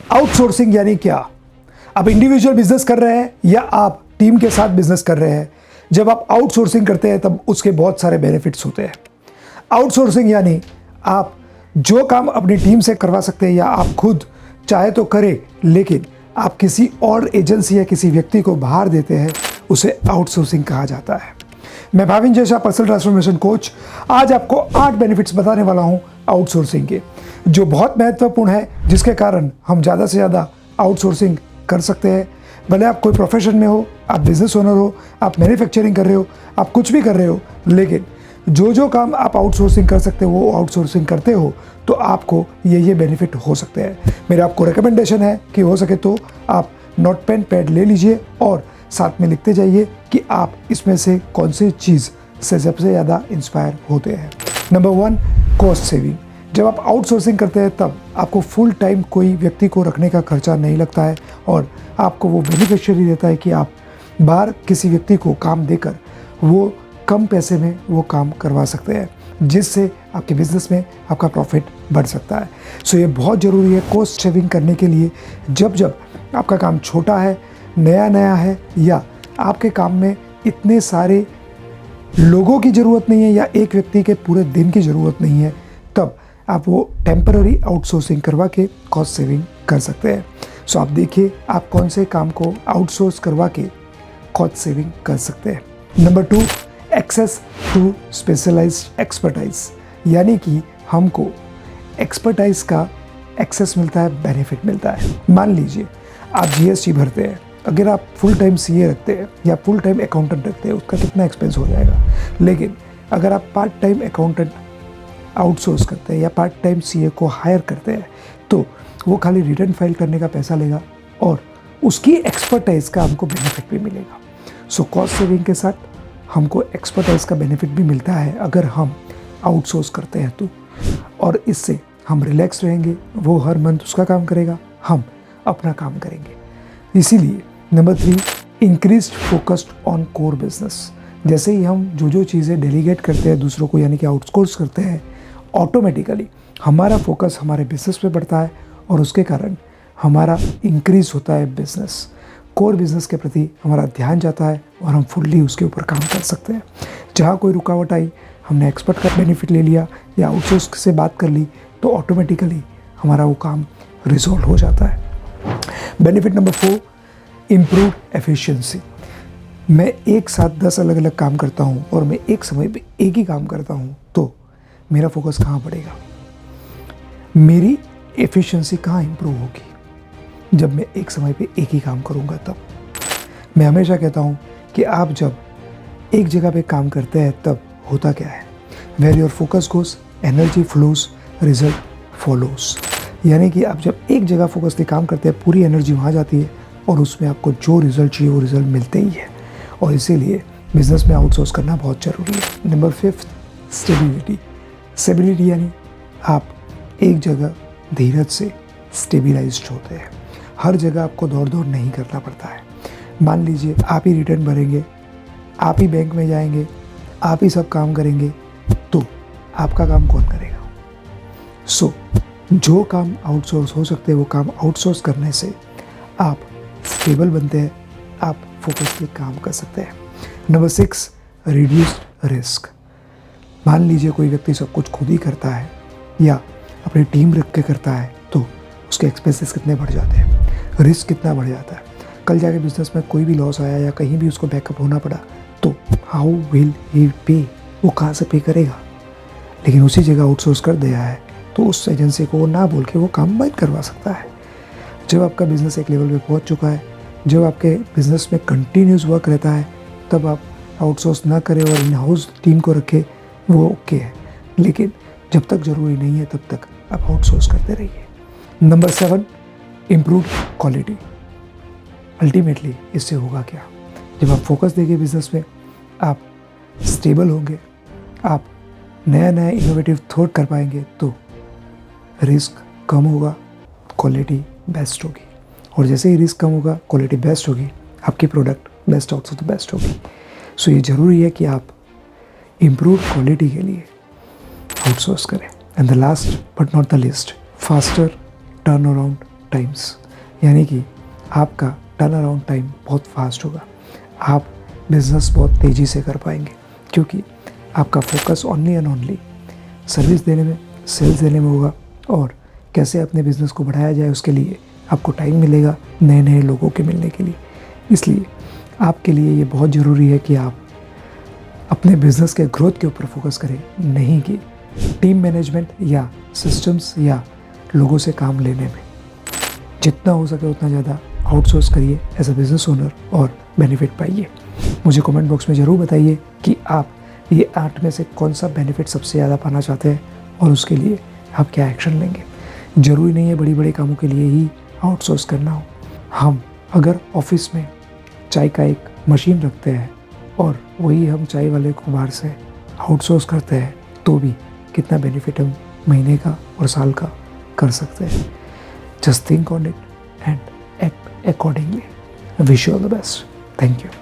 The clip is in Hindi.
आउटसोर्सिंग यानी क्या? आप इंडिविजुअल बिजनेस कर रहे हैं या आप टीम के साथ बिजनेस कर रहे हैं, जब आप आउटसोर्सिंग करते हैं तब उसके बहुत सारे बेनिफिट्स होते हैं। आउटसोर्सिंग यानी आप जो काम अपनी टीम से करवा सकते हैं या आप खुद चाहे तो करें, लेकिन आप किसी और एजेंसी या किसी व्यक्ति को बाहर देते हैं, उसे आउटसोर्सिंग कहा जाता है। मैं भाविन जैसा पर्सनल ट्रांसफॉर्मेशन कोच आज आपको 8 बेनिफिट्स बताने वाला हूं आउटसोर्सिंग के, जो बहुत महत्वपूर्ण है, जिसके कारण हम ज़्यादा से ज़्यादा आउटसोर्सिंग कर सकते हैं। भले आप कोई प्रोफेशन में हो, आप बिजनेस ओनर हो, आप मैन्युफैक्चरिंग कर रहे हो, आप कुछ भी कर रहे हो, लेकिन जो काम आप आउटसोर्सिंग कर सकते हो वो आउटसोर्सिंग करते हो तो आपको ये बेनिफिट हो सकते हैं। मेरा आपको रिकमेंडेशन है कि हो सके तो आप नोट पेन पैड ले लीजिए और साथ में लिखते जाइए कि आप इसमें से कौन सी चीज़ से सबसे ज़्यादा इंस्पायर होते हैं। Number 1, cost saving. जब आप आउटसोर्सिंग करते हैं तब आपको फुल टाइम कोई व्यक्ति को रखने का खर्चा नहीं लगता है और आपको वो बेनिफिशियरी देता है कि आप बाहर किसी व्यक्ति को काम देकर वो कम पैसे में वो काम करवा सकते हैं, जिससे आपके बिजनेस में आपका प्रॉफिट बढ़ सकता है। सो ये बहुत ज़रूरी है कॉस्ट सेविंग करने के लिए। जब आपका काम छोटा है, नया है या आपके काम में इतने सारे लोगों की ज़रूरत नहीं है या एक व्यक्ति के पूरे दिन की ज़रूरत नहीं है, तब आप वो टेम्पररी आउटसोर्सिंग करवा के कॉस्ट सेविंग कर सकते हैं। सो आप देखिए आप कौन से काम को आउटसोर्स करवा के कॉस्ट सेविंग कर सकते हैं। Number 2, access to specialized expertise, यानी कि हमको एक्सपर्टाइज का एक्सेस मिलता है, बेनिफिट मिलता है। मान लीजिए आप जीएसटी भरते हैं, अगर आप फुल टाइम सीए रखते हैं या फुल टाइम अकाउंटेंट रखते हैं, उसका कितना एक्सपेंस हो जाएगा। लेकिन अगर आप पार्ट टाइम अकाउंटेंट आउटसोर्स करते हैं या पार्ट टाइम सीए को हायर करते हैं, तो वो खाली रिटर्न फाइल करने का पैसा लेगा और उसकी एक्सपर्टाइज का हमको बेनिफिट भी मिलेगा। सो कॉस्ट सेविंग के साथ हमको एक्सपर्टाइज का बेनिफिट भी मिलता है अगर हम आउटसोर्स करते हैं तो, और इससे हम रिलैक्स रहेंगे। वो हर मंथ उसका काम करेगा, हम अपना काम करेंगे। इसीलिए number 3, increased focused on core business. जैसे ही हम जो चीज़ें डेलीगेट करते हैं दूसरों को, यानी कि आउटसोर्स करते हैं, ऑटोमेटिकली हमारा फोकस हमारे बिजनेस पे बढ़ता है और उसके कारण हमारा इंक्रीज होता है बिजनेस। कोर बिजनेस के प्रति हमारा ध्यान जाता है और हम फुल्ली उसके ऊपर काम कर सकते हैं। जहाँ कोई रुकावट आई, हमने एक्सपर्ट का बेनिफिट ले लिया या आउटसोर्स से बात कर ली, तो ऑटोमेटिकली हमारा वो काम रिजॉल्व हो जाता है। Benefit number 4, improve efficiency. मैं एक साथ 10 अलग अलग काम करता हूँ और मैं एक समय पे एक ही काम करता हूँ, तो मेरा फोकस कहाँ बढ़ेगा, मेरी एफिशिएंसी कहाँ इम्प्रूव होगी जब मैं एक समय पे एक ही काम करूँगा। तब मैं हमेशा कहता हूँ कि आप जब एक जगह पे काम करते हैं तब होता क्या है, where your focus goes energy flows, result follows. यानी कि आप जब एक जगह फोकस से काम करते हैं, पूरी एनर्जी वहाँ जाती है और उसमें आपको जो रिजल्ट चाहिए वो रिजल्ट मिलते ही है। और इसीलिए बिजनेस में आउटसोर्स करना बहुत ज़रूरी है। Number 5, stability. स्टेबिलिटी यानी आप एक जगह धीरज से स्टेबिलाइज्ड होते हैं। हर जगह आपको दौड़ नहीं करना पड़ता है। मान लीजिए आप ही रिटर्न भरेंगे, आप ही बैंक में जाएंगे, आप ही सब काम करेंगे, तो आपका काम कौन करेगा। सो जो काम आउटसोर्स हो सकते हैं वो काम आउटसोर्स करने से आप स्टेबल बनते हैं, आप फोकसली काम कर सकते हैं। Number 6, reduced risk. मान लीजिए कोई व्यक्ति सब कुछ खुद ही करता है या अपनी टीम रख के करता है, तो उसके एक्सपेंसेस कितने बढ़ जाते हैं, रिस्क कितना बढ़ जाता है। कल जाके बिजनेस में कोई भी लॉस आया या कहीं भी उसको बैकअप होना पड़ा, तो हाउ विल ही पे, वो कहाँ से पे करेगा। लेकिन उसी जगह आउटसोर्स कर दिया है तो उस एजेंसी को ना बोल के वो काम बंद करवा सकता है। जब आपका बिजनेस एक लेवल पे पहुंच चुका है, जब आपके बिजनेस में कंटिन्यूस वर्क रहता है, तब आप आउटसोर्स ना करें और इन हाउस टीम को रखें, वो ओके है। लेकिन जब तक ज़रूरी नहीं है तब तक आप आउटसोर्स करते रहिए। Number 7, improve quality. अल्टीमेटली इससे होगा क्या, जब आप फोकस देंगे बिजनेस में, आप स्टेबल होंगे, आप नया इनोवेटिव थॉट कर पाएंगे, तो रिस्क कम होगा, क्वालिटी बेस्ट होगी। और जैसे ही रिस्क कम होगा, क्वालिटी बेस्ट होगी, आपकी product best out of the best होगी। सो ये ज़रूरी है कि आप इम्प्रूव क्वालिटी के लिए आउटसोर्स करें। And the last but not the least, faster turn around times. यानी कि आपका टर्न अराउंड टाइम बहुत फास्ट होगा, आप बिज़नेस बहुत तेज़ी से कर पाएंगे, क्योंकि आपका focus only and only service देने में, सेल्स देने में होगा। और कैसे अपने बिज़नेस को बढ़ाया जाए उसके लिए आपको टाइम मिलेगा नए नए लोगों के मिलने के लिए। इसलिए आपके लिए ये बहुत ज़रूरी है कि आप अपने बिज़नेस के ग्रोथ के ऊपर फोकस करें, नहीं कि टीम मैनेजमेंट या सिस्टम्स या लोगों से काम लेने में। जितना हो सके उतना ज़्यादा आउटसोर्स करिए एज अ बिज़नेस ओनर और बेनिफिट पाइए। मुझे कमेंट बॉक्स में ज़रूर बताइए कि आप ये 8 में से कौन सा बेनिफिट सबसे ज़्यादा पाना चाहते हैं और उसके लिए आप क्या एक्शन लेंगे। ज़रूरी नहीं है बड़ी बड़ी कामों के लिए ही आउटसोर्स करना हो। हम अगर ऑफिस में चाय का एक मशीन रखते हैं और वही हम चाय वाले को बाहर से आउटसोर्स करते हैं तो भी कितना बेनिफिट हम महीने का और साल का कर सकते हैं। Just think on it and act accordingly. Wish you all the best. Thank you.